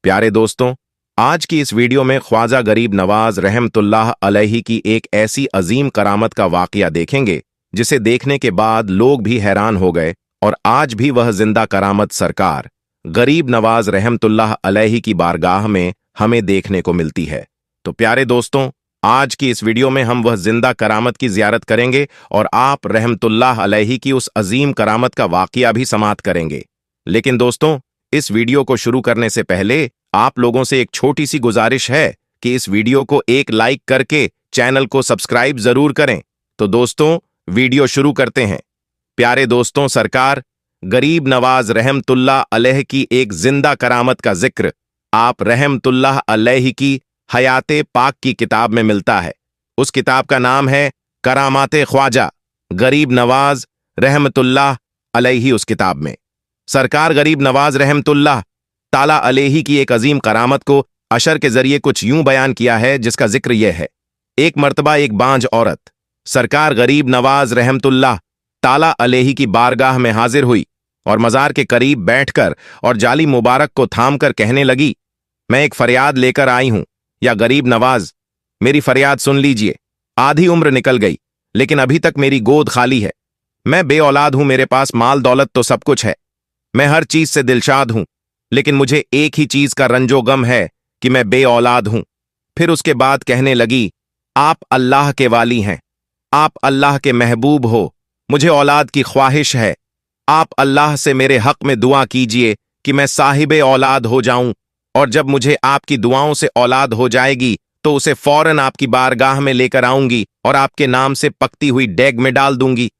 प्यारे दोस्तों, आज की इस वीडियो में ख्वाजा गरीब नवाज रहमतुल्लाह अलैहि की एक ऐसी अजीम करामत का वाकया देखेंगे जिसे देखने के बाद लोग भी हैरान हो गए और आज भी वह जिंदा करामत सरकार गरीब नवाज रहमतुल्लाह अलैहि की बारगाह में हमें देखने को मिलती है। तो प्यारे दोस्तों, आज की इस वीडियो में हम वह जिंदा करामत की जियारत करेंगे और आप रहमतुल्लाह अलैहि की उस अजीम करामत का वाकया भी समाअत करेंगे। लेकिन दोस्तों, इस वीडियो को शुरू करने से पहले आप लोगों से एक छोटी सी गुजारिश है कि इस वीडियो को एक लाइक करके चैनल को सब्सक्राइब जरूर करें। तो दोस्तों, वीडियो शुरू करते हैं। प्यारे दोस्तों, सरकार गरीब नवाज रहमतुल्लाह अलैहि की एक जिंदा करामत का जिक्र आप रहमतुल्लाह अलैहि की हयाते पाक की किताब में मिलता है। उस किताब का नाम है करामाते ख्वाजा गरीब नवाज रहमतुल्लाह अलैहि। उस किताब में सरकार गरीब नवाज रहमतुल्लाह ताला अलैहि की एक अजीम करामत को अशर के जरिए कुछ यूं बयान किया है, जिसका जिक्र यह है। एक मर्तबा एक बांझ औरत सरकार गरीब नवाज रहमतुल्लाह ताला अलैहि की बारगाह में हाजिर हुई और मजार के करीब बैठकर और जाली मुबारक को थामकर कहने लगी, मैं एक फरियाद लेकर आई हूं, या गरीब नवाज मेरी फरियाद सुन लीजिए। आधी उम्र निकल गई लेकिन अभी तक मेरी गोद खाली है। मैं बे औलाद हूं, मेरे पास माल दौलत तो सब कुछ है, मैं हर चीज से दिलशाद हूं, लेकिन मुझे एक ही चीज का रंजो गम है कि मैं बे औलाद हूं। फिर उसके बाद कहने लगी, आप अल्लाह के वाली हैं, आप अल्लाह के महबूब हो, मुझे औलाद की ख्वाहिश है, आप अल्लाह से मेरे हक में दुआ कीजिए कि मैं साहिबे औलाद हो जाऊं, और जब मुझे आपकी दुआओं से औलाद हो जाएगी तो उसे फौरन आपकी बारगाह में लेकर आऊंगी और आपके नाम से पकती हुई डेग में डाल दूंगी।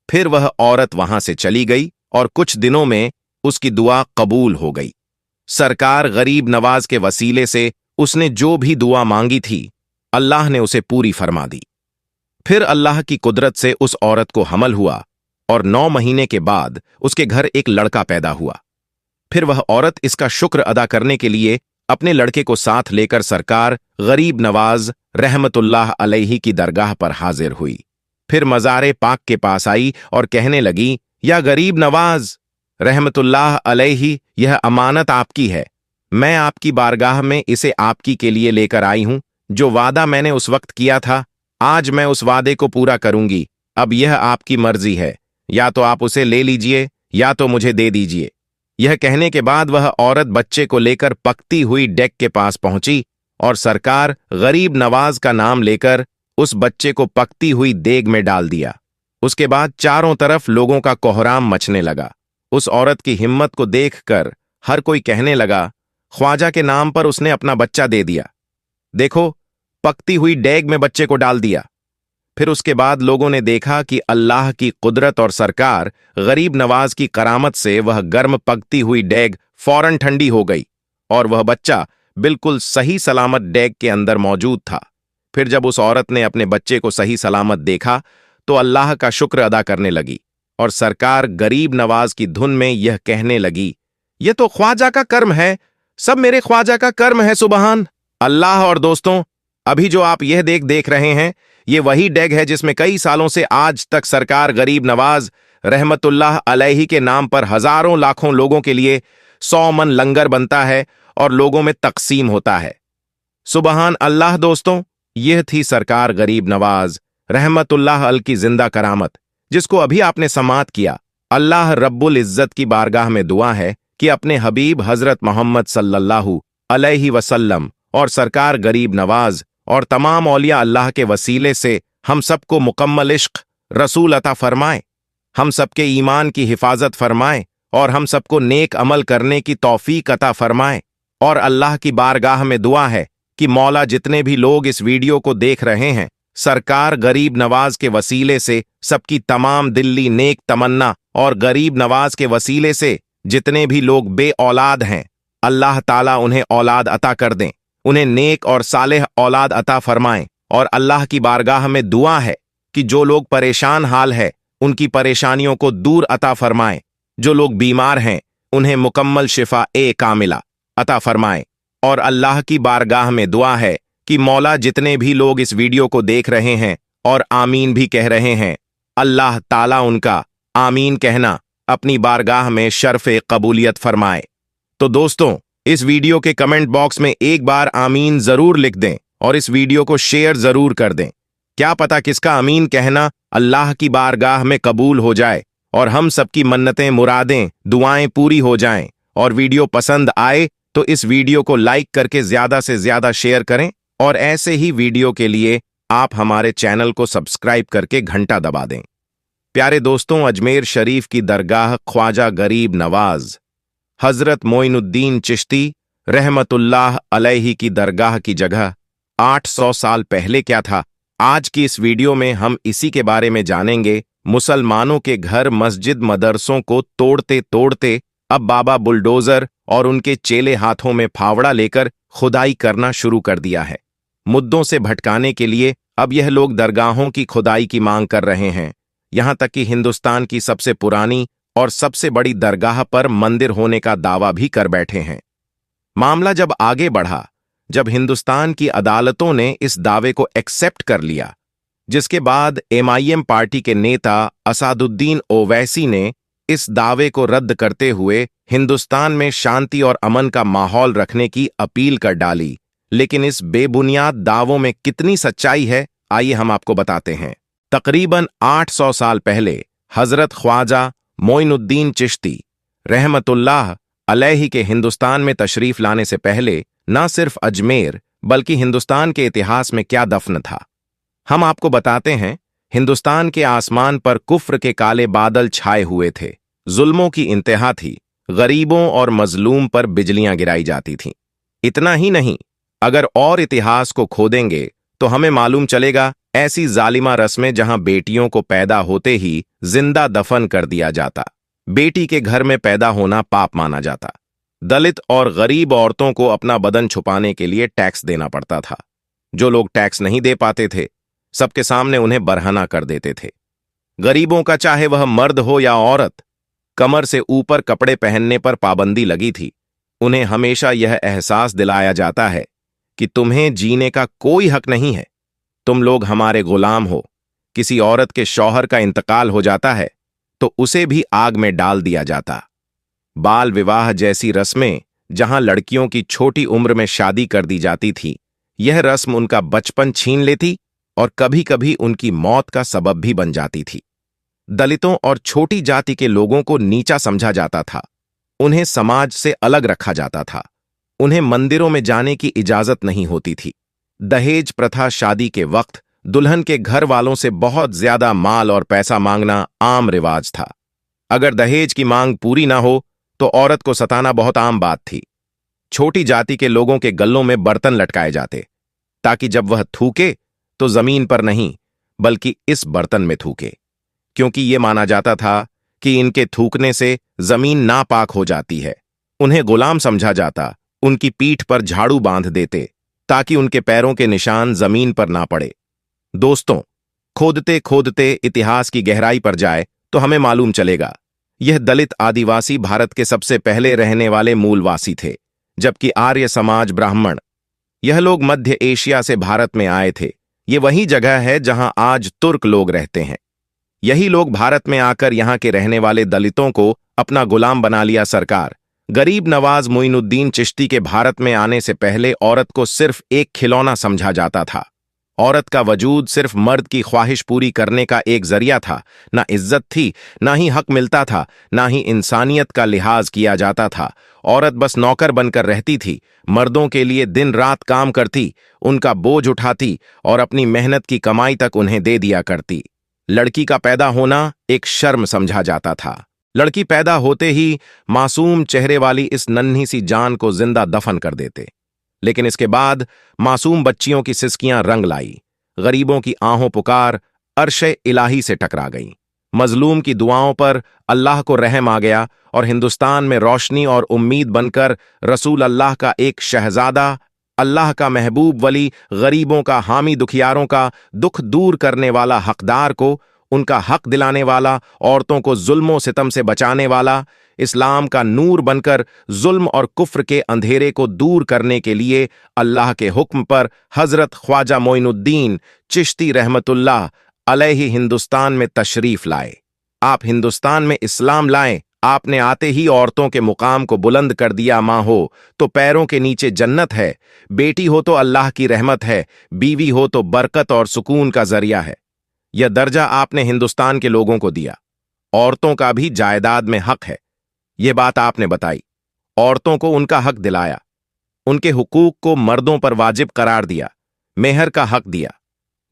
फिर वह औरत वहां से चली गई और कुछ दिनों में उसकी दुआ कबूल हो गई। सरकार गरीब नवाज के वसीले से उसने जो भी दुआ मांगी थी अल्लाह ने उसे पूरी फरमा दी। फिर अल्लाह की कुदरत से उस औरत को हमल हुआ और 9 महीने के बाद उसके घर एक लड़का पैदा हुआ। फिर वह औरत इसका शुक्र अदा करने के लिए अपने लड़के को साथ लेकर सरकार गरीब नवाज रहमतुल्लाह अलैहि की दरगाह पर हाजिर हुई। फिर मज़ारे पाक के पास आई और कहने लगी, या गरीब नवाज रहमतुल्लाह अलैहि, यह अमानत आपकी है, मैं आपकी बारगाह में इसे आपकी के लिए लेकर आई हूं। जो वादा मैंने उस वक्त किया था, आज मैं उस वादे को पूरा करूंगी। अब यह आपकी मर्जी है, या तो आप उसे ले लीजिए या तो मुझे दे दीजिए। यह कहने के बाद वह औरत बच्चे को लेकर पकती हुई डेक के पास पहुंची और सरकार गरीब नवाज का नाम लेकर उस बच्चे को पकती हुई देग में डाल दिया। उसके बाद चारों तरफ लोगों का कोहराम मचने लगा। उस औरत की हिम्मत को देखकर हर कोई कहने लगा, ख्वाजा के नाम पर उसने अपना बच्चा दे दिया, देखो पकती हुई डेग में बच्चे को डाल दिया। फिर उसके बाद लोगों ने देखा कि अल्लाह की कुदरत और सरकार गरीब नवाज की करामत से वह गर्म पकती हुई डेग फौरन ठंडी हो गई और वह बच्चा बिल्कुल सही सलामत डेग के अंदर मौजूद था। फिर जब उस औरत ने अपने बच्चे को सही सलामत देखा तो अल्लाह का शुक्र अदा करने लगी और सरकार गरीब नवाज की धुन में यह कहने लगी, यह तो ख्वाजा का कर्म है, सब मेरे ख्वाजा का कर्म है, सुबहान अल्लाह। और दोस्तों, अभी जो आप यह देख रहे हैं, ये वही डेग है जिसमें कई सालों से आज तक सरकार गरीब नवाज रहमतुल्लाह अलैहि के नाम पर हजारों लाखों लोगों के लिए 100 मन लंगर बनता है और लोगों में तकसीम होता है। सुबहान अल्लाह। दोस्तों, यह थी सरकार गरीब नवाज रहमतुल्लाह अल की जिंदा करामत, जिसको अभी आपने समाअत किया। अल्लाह रब्बुल इज्जत की बारगाह में दुआ है कि अपने हबीब हजरत मोहम्मद सल्लल्लाहु अलैहि वसल्लम और सरकार गरीब नवाज और तमाम औलिया अल्लाह के वसीले से हम सबको मुकम्मल इश्क रसूल अता फरमाए, हम सबके ईमान की हिफाजत फरमाए और हम सबको नेक अमल करने की तौफीक अता फरमाए। और अल्लाह की बारगाह में दुआ है कि मौला जितने भी लोग इस वीडियो को देख रहे हैं, सरकार गरीब नवाज के वसीले से सबकी तमाम दिल्ली नेक तमन्ना और गरीब नवाज के वसीले से जितने भी लोग बे औलाद हैं, अल्लाह ताला उन्हें औलाद अता कर दें, उन्हें नेक और सालेह औलाद अता फरमाएं। और अल्लाह की बारगाह में दुआ है कि जो लोग परेशान हाल है उनकी परेशानियों को दूर अता फरमाएं, जो लोग बीमार हैं उन्हें मुकम्मल शिफा ए कामिला अता फरमाएं। और अल्लाह की बारगाह में दुआ है कि मौला जितने भी लोग इस वीडियो को देख रहे हैं और आमीन भी कह रहे हैं, अल्लाह ताला उनका आमीन कहना अपनी बारगाह में शर्फ़ कबूलियत फरमाए। तो दोस्तों, इस वीडियो के कमेंट बॉक्स में एक बार आमीन जरूर लिख दें और इस वीडियो को शेयर जरूर कर दें। क्या पता किसका आमीन कहना अल्लाह की बारगाह में कबूल हो जाए और हम सबकी मन्नतें, मुरादें, दुआएं पूरी हो जाएं। और वीडियो पसंद आए तो इस वीडियो को लाइक करके ज्यादा से ज्यादा शेयर करें और ऐसे ही वीडियो के लिए आप हमारे चैनल को सब्सक्राइब करके घंटा दबा दें। प्यारे दोस्तों, अजमेर शरीफ की दरगाह ख्वाजा गरीब नवाज हजरत मोइनुद्दीन चिश्ती रहमतुल्लाह अलैहि की दरगाह की जगह 800 साल पहले क्या था, आज की इस वीडियो में हम इसी के बारे में जानेंगे। मुसलमानों के घर, मस्जिद, मदरसों को तोड़ते तोड़ते अब बाबा बुलडोजर और उनके चेले हाथों में फावड़ा लेकर खुदाई करना शुरू कर दिया है। मुद्दों से भटकाने के लिए अब यह लोग दरगाहों की खुदाई की मांग कर रहे हैं। यहां तक कि हिंदुस्तान की सबसे पुरानी और सबसे बड़ी दरगाह पर मंदिर होने का दावा भी कर बैठे हैं। मामला जब आगे बढ़ा, जब हिंदुस्तान की अदालतों ने इस दावे को एक्सेप्ट कर लिया, जिसके बाद MIM पार्टी के नेता असादुद्दीन ओवैसी ने इस दावे को रद्द करते हुए हिंदुस्तान में शांति और अमन का माहौल रखने की अपील कर डाली। लेकिन इस बेबुनियाद दावों में कितनी सच्चाई है, आइए हम आपको बताते हैं। तकरीबन 800 साल पहले हजरत ख्वाजा मोइनुद्दीन चिश्ती रहमतुल्लाह अलैहि के हिंदुस्तान में तशरीफ लाने से पहले न सिर्फ अजमेर बल्कि हिंदुस्तान के इतिहास में क्या दफन था, हम आपको बताते हैं। हिंदुस्तान के आसमान पर कुफ्र के काले बादल छाए हुए थे, जुल्मों की इंतहा थी, गरीबों और मजलूम पर बिजलियां गिराई जाती थीं। इतना ही नहीं, अगर और इतिहास को खोदेंगे तो हमें मालूम चलेगा ऐसी जालिमा रस्में जहां बेटियों को पैदा होते ही जिंदा दफन कर दिया जाता, बेटी के घर में पैदा होना पाप माना जाता, दलित और गरीब औरतों को अपना बदन छुपाने के लिए टैक्स देना पड़ता था। जो लोग टैक्स नहीं दे पाते थे, सबके सामने उन्हें बरहना कर देते थे। गरीबों का, चाहे वह मर्द हो या औरत, कमर से ऊपर कपड़े पहनने पर पाबंदी लगी थी। उन्हें हमेशा यह एहसास दिलाया जाता है कि तुम्हें जीने का कोई हक नहीं है, तुम लोग हमारे गुलाम हो। किसी औरत के शौहर का इंतकाल हो जाता है तो उसे भी आग में डाल दिया जाता। बाल विवाह जैसी रस्में, जहां लड़कियों की छोटी उम्र में शादी कर दी जाती थी, यह रस्म उनका बचपन छीन लेती और कभी कभी उनकी मौत का सबब भी बन जाती थी। दलितों और छोटी जाति के लोगों को नीचा समझा जाता था, उन्हें समाज से अलग रखा जाता था, उन्हें मंदिरों में जाने की इजाजत नहीं होती थी। दहेज प्रथा, शादी के वक्त दुल्हन के घर वालों से बहुत ज्यादा माल और पैसा मांगना आम रिवाज था। अगर दहेज की मांग पूरी ना हो तो औरत को सताना बहुत आम बात थी। छोटी जाति के लोगों के गल्लों में बर्तन लटकाए जाते ताकि जब वह थूके तो जमीन पर नहीं बल्कि इस बर्तन में थूके, क्योंकि यह माना जाता था कि इनके थूकने से जमीन नापाक हो जाती है। उन्हें गुलाम समझा जाता, उनकी पीठ पर झाड़ू बांध देते ताकि उनके पैरों के निशान जमीन पर ना पड़े। दोस्तों, खोदते खोदते इतिहास की गहराई पर जाए तो हमें मालूम चलेगा यह दलित आदिवासी भारत के सबसे पहले रहने वाले मूलवासी थे, जबकि आर्य समाज ब्राह्मण, यह लोग मध्य एशिया से भारत में आए थे। ये वही जगह है जहां आज तुर्क लोग रहते हैं। यही लोग भारत में आकर यहां के रहने वाले दलितों को अपना गुलाम बना लिया। सरकार गरीब नवाज मोइनुद्दीन चिश्ती के भारत में आने से पहले औरत को सिर्फ एक खिलौना समझा जाता था। औरत का वजूद सिर्फ मर्द की ख्वाहिश पूरी करने का एक जरिया था। ना इज्जत थी, ना ही हक मिलता था, ना ही इंसानियत का लिहाज किया जाता था। औरत बस नौकर बनकर रहती थी, मर्दों के लिए दिन रात काम करती, उनका बोझ उठाती और अपनी मेहनत की कमाई तक उन्हें दे दिया करती। लड़की का पैदा होना एक शर्म समझा जाता था। लड़की पैदा होते ही मासूम चेहरे वाली इस नन्ही सी जान को जिंदा दफन कर देते। लेकिन इसके बाद मासूम बच्चियों की सिसकियां रंग लाई, गरीबों की आहों पुकार अर्शे इलाही से टकरा गईं। मजलूम की दुआओं पर अल्लाह को रहम आ गया और हिंदुस्तान में रोशनी और उम्मीद बनकर रसूल अल्लाह का एक शहजादा, अल्लाह का महबूब वली, गरीबों का हामी, दुखियारों का दुख दूर करने वाला, हकदार को उनका हक दिलाने वाला, औरतों को जुल्मों सितम से बचाने वाला, इस्लाम का नूर बनकर जुल्म और कुफ्र के अंधेरे को दूर करने के लिए अल्लाह के हुक्म पर हजरत ख्वाजा मोइनुद्दीन चिश्ती रहमतुल्लाह अलैहि हिंदुस्तान में तशरीफ लाए। आप हिंदुस्तान में इस्लाम लाएं, आपने आते ही औरतों के मुकाम को बुलंद कर दिया। माँ हो तो पैरों के नीचे जन्नत है, बेटी हो तो अल्लाह की रहमत है, बीवी हो तो बरकत और सुकून का जरिया है। यह दर्जा आपने हिंदुस्तान के लोगों को दिया। औरतों का भी जायदाद में हक है, यह बात आपने बताई। औरतों को उनका हक दिलाया, उनके हुकूक को मर्दों पर वाजिब करार दिया, मेहर का हक दिया,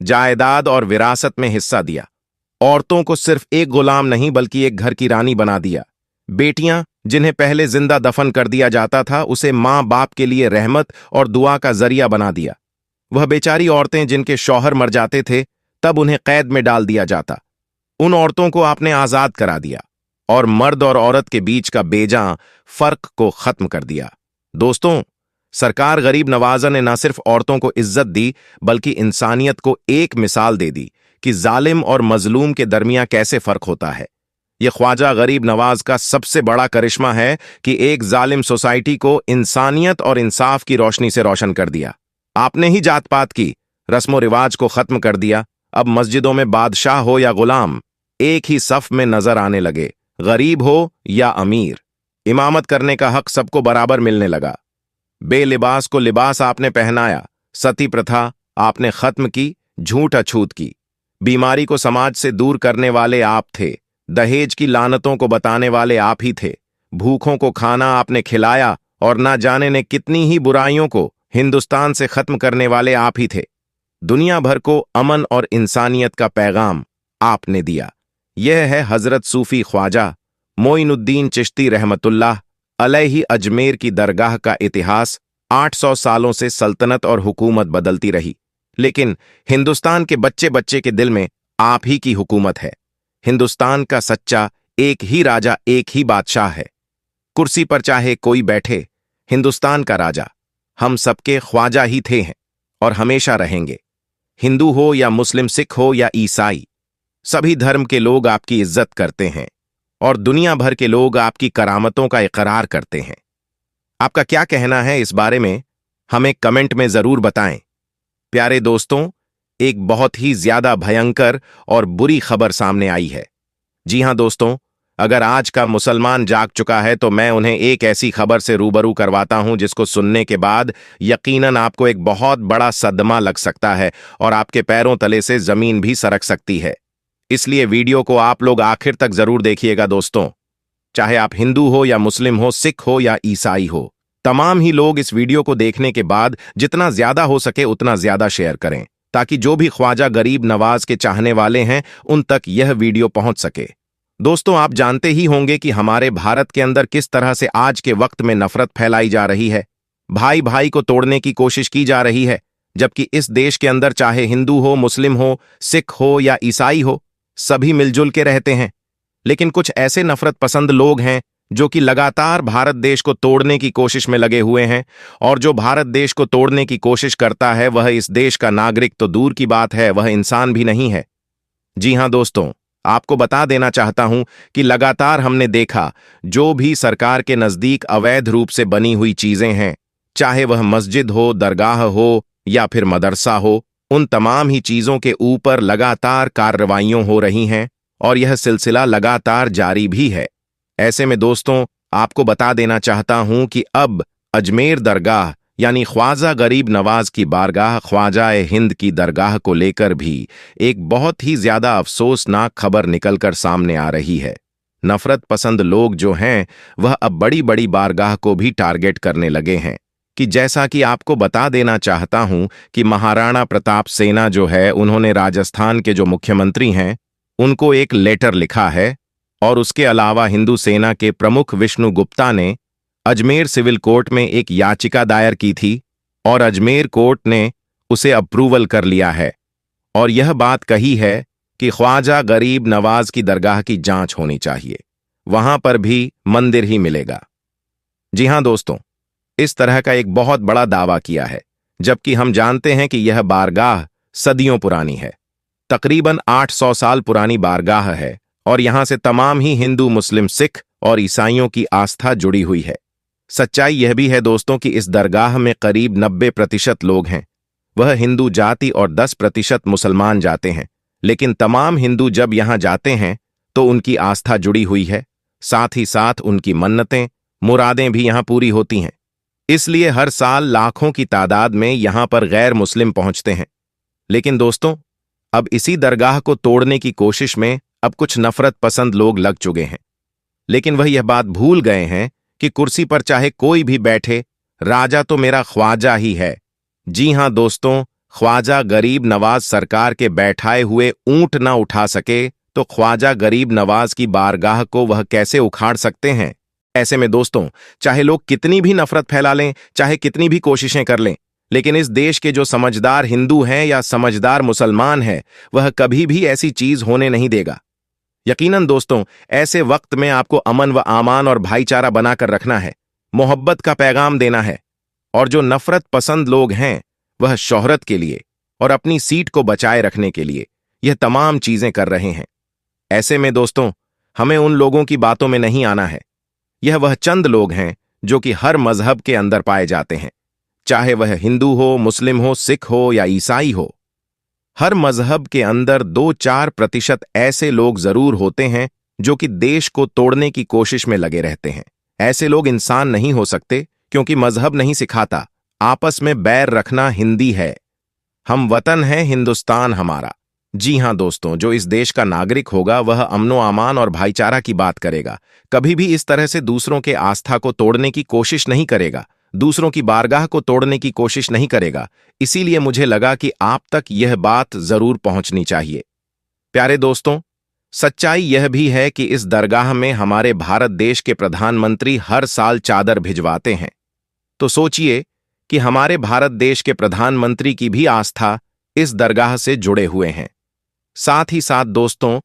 जायदाद और विरासत में हिस्सा दिया। औरतों को सिर्फ एक गुलाम नहीं बल्कि एक घर की रानी बना दिया। बेटियां जिन्हें पहले जिंदा दफन कर दिया जाता था, उसे मां बाप के लिए रहमत और दुआ का जरिया बना दिया। वह बेचारी औरतें जिनके शौहर मर जाते थे, तब उन्हें कैद में डाल दिया जाता, उन औरतों को आपने आजाद करा दिया और मर्द और औरत के बीच का बेजां फर्क को खत्म कर दिया। दोस्तों, सरकार गरीब नवाज़ा ने न सिर्फ औरतों को इज्जत दी बल्कि इंसानियत को एक मिसाल दे दी कि जालिम और मजलूम के दरमियां कैसे फर्क होता है। यह ख्वाजा गरीब नवाज का सबसे बड़ा करिश्मा है कि एक जालिम सोसाइटी को इंसानियत और इंसाफ की रोशनी से रोशन कर दिया। आपने ही जात पात की रस्मो रिवाज को खत्म कर दिया। अब मस्जिदों में बादशाह हो या गुलाम एक ही सफ में नजर आने लगे, गरीब हो या अमीर। इमामत करने का हक सबको बराबर मिलने लगा। बेलिबास को लिबास आपने पहनाया, सती प्रथा आपने खत्म की, झूठ अछूत की। बीमारी को समाज से दूर करने वाले आप थे, दहेज की लानतों को बताने वाले आप ही थे। भूखों को खाना आपने खिलाया और ना जाने ने कितनी ही बुराइयों को हिंदुस्तान से खत्म करने वाले आप ही थे। दुनिया भर को अमन और इंसानियत का पैगाम आपने दिया। यह है हजरत सूफी ख्वाजा मोइनुद्दीन चिश्ती रहमतुल्लाह अलैहि अजमेर की दरगाह का इतिहास। 800 सालों से सल्तनत और हुकूमत बदलती रही, लेकिन हिंदुस्तान के बच्चे बच्चे के दिल में आप ही की हुकूमत है। हिंदुस्तान का सच्चा एक ही राजा, एक ही बादशाह है। कुर्सी पर चाहे कोई बैठे, हिंदुस्तान का राजा हम सबके ख्वाजा ही थे हैं और हमेशा रहेंगे। हिंदू हो या मुस्लिम, सिख हो या ईसाई, सभी धर्म के लोग आपकी इज्जत करते हैं और दुनिया भर के लोग आपकी करामतों का इकरार करते हैं। आपका क्या कहना है इस बारे में, हमें कमेंट में जरूर बताएं। प्यारे दोस्तों, एक बहुत ही ज्यादा भयंकर और बुरी खबर सामने आई है। जी हां दोस्तों, अगर आज का मुसलमान जाग चुका है तो मैं उन्हें एक ऐसी खबर से रूबरू करवाता हूं जिसको सुनने के बाद यकीनन आपको एक बहुत बड़ा सदमा लग सकता है और आपके पैरों तले से जमीन भी सरक सकती है। इसलिए वीडियो को आप लोग आखिर तक जरूर देखिएगा दोस्तों। चाहे आप हिंदू हो या मुस्लिम हो, सिख हो या ईसाई हो, तमाम ही लोग इस वीडियो को देखने के बाद जितना ज्यादा हो सके उतना ज्यादा शेयर करें, ताकि जो भी ख्वाजा गरीब नवाज के चाहने वाले हैं उन तक यह वीडियो पहुंच सके। दोस्तों, आप जानते ही होंगे कि हमारे भारत के अंदर किस तरह से आज के वक्त में नफरत फैलाई जा रही है। भाई भाई को तोड़ने की कोशिश की जा रही है, जबकि इस देश के अंदर चाहे हिंदू हो, मुस्लिम हो, सिख हो या ईसाई हो, सभी मिलजुल के रहते हैं। लेकिन कुछ ऐसे नफरत पसंद लोग हैं जो कि लगातार भारत देश को तोड़ने की कोशिश में लगे हुए हैं, और जो भारत देश को तोड़ने की कोशिश करता है वह इस देश का नागरिक तो दूर की बात है, वह इंसान भी नहीं है। जी हां दोस्तों, आपको बता देना चाहता हूं कि लगातार हमने देखा जो भी सरकार के नजदीक अवैध रूप से बनी हुई चीजें हैं, चाहे वह मस्जिद हो, दरगाह हो या फिर मदरसा हो, उन तमाम ही चीजों के ऊपर लगातार कार्रवाइयां हो रही हैं और यह सिलसिला लगातार जारी भी है। ऐसे में दोस्तों, आपको बता देना चाहता हूं कि अब अजमेर दरगाह यानी ख्वाजा गरीब नवाज की बारगाह ख्वाजा-ए हिंद की दरगाह को लेकर भी एक बहुत ही ज्यादा अफसोसनाक खबर निकलकर सामने आ रही है। नफरत पसंद लोग जो हैं वह अब बड़ी बड़ी बारगाह को भी टारगेट करने लगे हैं कि जैसा कि आपको बता देना चाहता हूं कि महाराणा प्रताप सेना जो है, उन्होंने राजस्थान के जो मुख्यमंत्री हैं उनको एक लेटर लिखा है, और उसके अलावा हिंदू सेना के प्रमुख विष्णु गुप्ता ने अजमेर सिविल कोर्ट में एक याचिका दायर की थी और अजमेर कोर्ट ने उसे अप्रूवल कर लिया है और यह बात कही है कि ख्वाजा गरीब नवाज की दरगाह की जांच होनी चाहिए, वहां पर भी मंदिर ही मिलेगा। जी हां दोस्तों, इस तरह का एक बहुत बड़ा दावा किया है, जबकि हम जानते हैं कि यह बारगाह सदियों पुरानी है, तकरीबन 800 साल पुरानी बारगाह है और यहां से तमाम ही हिंदू, मुस्लिम, सिख और ईसाइयों की आस्था जुड़ी हुई है। सच्चाई यह भी है दोस्तों कि इस दरगाह में करीब 90% लोग हैं, वह हिंदू जाति और 10% मुसलमान जाते हैं। लेकिन तमाम हिंदू जब यहां जाते हैं तो उनकी आस्था जुड़ी हुई है, साथ ही साथ उनकी मन्नतें, मुरादें भी यहाँ पूरी होती हैं। इसलिए हर साल लाखों की तादाद में यहाँ पर गैर मुस्लिम पहुंचते हैं। लेकिन दोस्तों, अब इसी दरगाह को तोड़ने की कोशिश में अब कुछ नफरत पसंद लोग लग चुके हैं। लेकिन वह यह बात भूल गए हैं कि कुर्सी पर चाहे कोई भी बैठे, राजा तो मेरा ख्वाजा ही है। जी हां दोस्तों, ख्वाजा गरीब नवाज सरकार के बैठाए हुए ऊंट ना उठा सके तो ख्वाजा गरीब नवाज की बारगाह को वह कैसे उखाड़ सकते हैं। ऐसे में दोस्तों, चाहे लोग कितनी भी नफरत फैला लें, चाहे कितनी भी कोशिशें कर लें, लेकिन इस देश के जो समझदार हिंदू हैं या समझदार मुसलमान हैं, वह कभी भी ऐसी चीज होने नहीं देगा। यकीनन दोस्तों, ऐसे वक्त में आपको अमन व आमान और भाईचारा बनाकर रखना है, मोहब्बत का पैगाम देना है। और जो नफरत पसंद लोग हैं, वह शोहरत के लिए और अपनी सीट को बचाए रखने के लिए यह तमाम चीजें कर रहे हैं। ऐसे में दोस्तों, हमें उन लोगों की बातों में नहीं आना है। यह वह चंद लोग हैं जो कि हर मजहब के अंदर पाए जाते हैं, चाहे वह हिंदू हो, मुस्लिम हो, सिख हो या ईसाई हो। हर मजहब के अंदर 2-4% ऐसे लोग जरूर होते हैं जो कि देश को तोड़ने की कोशिश में लगे रहते हैं। ऐसे लोग इंसान नहीं हो सकते, क्योंकि मजहब नहीं सिखाता आपस में बैर रखना हिंदी है। हम वतन है हिंदुस्तान हमारा। जी हां दोस्तों, जो इस देश का नागरिक होगा वह अमनो अमान और भाईचारा की बात करेगा, कभी भी इस तरह से दूसरों के आस्था को तोड़ने की कोशिश नहीं करेगा, दूसरों की बारगाह को तोड़ने की कोशिश नहीं करेगा। इसीलिए मुझे लगा कि आप तक यह बात जरूर पहुंचनी चाहिए। प्यारे दोस्तों, सच्चाई यह भी है कि इस दरगाह में हमारे भारत देश के प्रधानमंत्री हर साल चादर भिजवाते हैं। तो सोचिए कि हमारे भारत देश के प्रधानमंत्री की भी आस्था इस दरगाह से जुड़े हुए हैं। साथ ही साथ दोस्तों,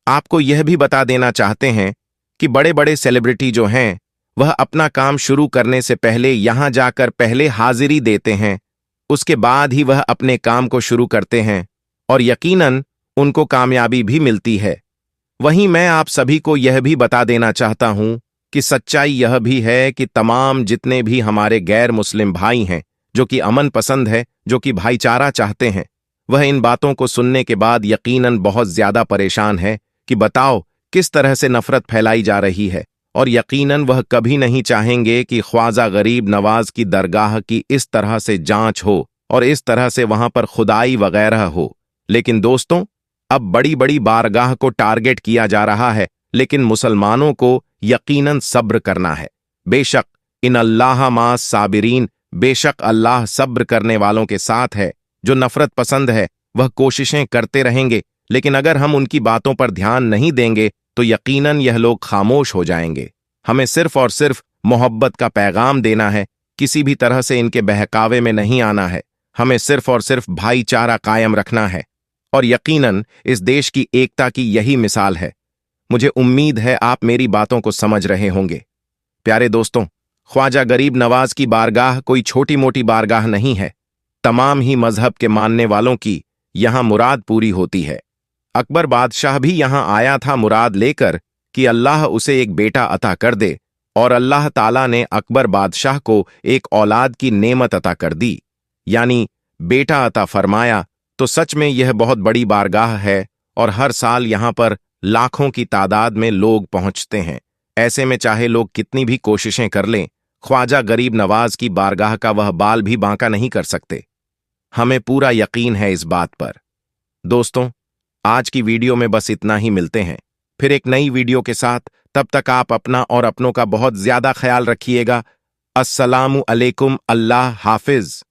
आपको यह भी बता देना चाहते हैं कि बड़े बड़े सेलिब्रिटी जो हैं, वह अपना काम शुरू करने से पहले यहां जाकर पहले हाजिरी देते हैं, उसके बाद ही वह अपने काम को शुरू करते हैं और यकीनन उनको कामयाबी भी मिलती है। वहीं मैं आप सभी को यह भी बता देना चाहता हूं कि सच्चाई यह भी है कि तमाम जितने भी हमारे गैर मुस्लिम भाई हैं, जो कि अमन पसंद है, जो कि भाईचारा चाहते हैं, वह इन बातों को सुनने के बाद यकीनन बहुत ज्यादा परेशान है कि बताओ किस तरह से नफरत फैलाई जा रही है। और यकीनन वह कभी नहीं चाहेंगे कि ख्वाजा गरीब नवाज की दरगाह की इस तरह से जांच हो और इस तरह से वहां पर खुदाई वगैरह हो। लेकिन दोस्तों, अब बड़ी बड़ी बारगाह को टारगेट किया जा रहा है, लेकिन मुसलमानों को यकीनन सब्र करना है। बेशक इन अल्लाह मास साबिरीन, बेशक अल्लाह सब्र करने वालों के साथ है। जो नफरत पसंद है वह कोशिशें करते रहेंगे, लेकिन अगर हम उनकी बातों पर ध्यान नहीं देंगे तो यकीनन यह लोग खामोश हो जाएंगे। हमें सिर्फ और सिर्फ मोहब्बत का पैगाम देना है, किसी भी तरह से इनके बहकावे में नहीं आना है। हमें सिर्फ और सिर्फ भाईचारा कायम रखना है और यकीनन इस देश की एकता की यही मिसाल है। मुझे उम्मीद है आप मेरी बातों को समझ रहे होंगे। प्यारे दोस्तों, ख्वाजा गरीब नवाज की बारगाह कोई छोटी मोटी बारगाह नहीं है। तमाम ही मजहब के मानने वालों की यहां मुराद पूरी होती है। अकबर बादशाह भी यहां आया था मुराद लेकर कि अल्लाह उसे एक बेटा अता कर दे, और अल्लाह ताला ने अकबर बादशाह को एक औलाद की नेमत अता कर दी, यानी बेटा अता फरमाया। तो सच में यह बहुत बड़ी बारगाह है और हर साल यहां पर लाखों की तादाद में लोग पहुंचते हैं। ऐसे में चाहे लोग कितनी भी कोशिशें कर लें, ख्वाजा गरीब नवाज की बारगाह का वह बाल भी बांका नहीं कर सकते। हमें पूरा यकीन है इस बात पर। दोस्तों, आज की वीडियो में बस इतना ही। मिलते हैं फिर एक नई वीडियो के साथ। तब तक आप अपना और अपनों का बहुत ज्यादा ख्याल रखिएगा। अस्सलामु अलैकुम। अल्लाह हाफिज।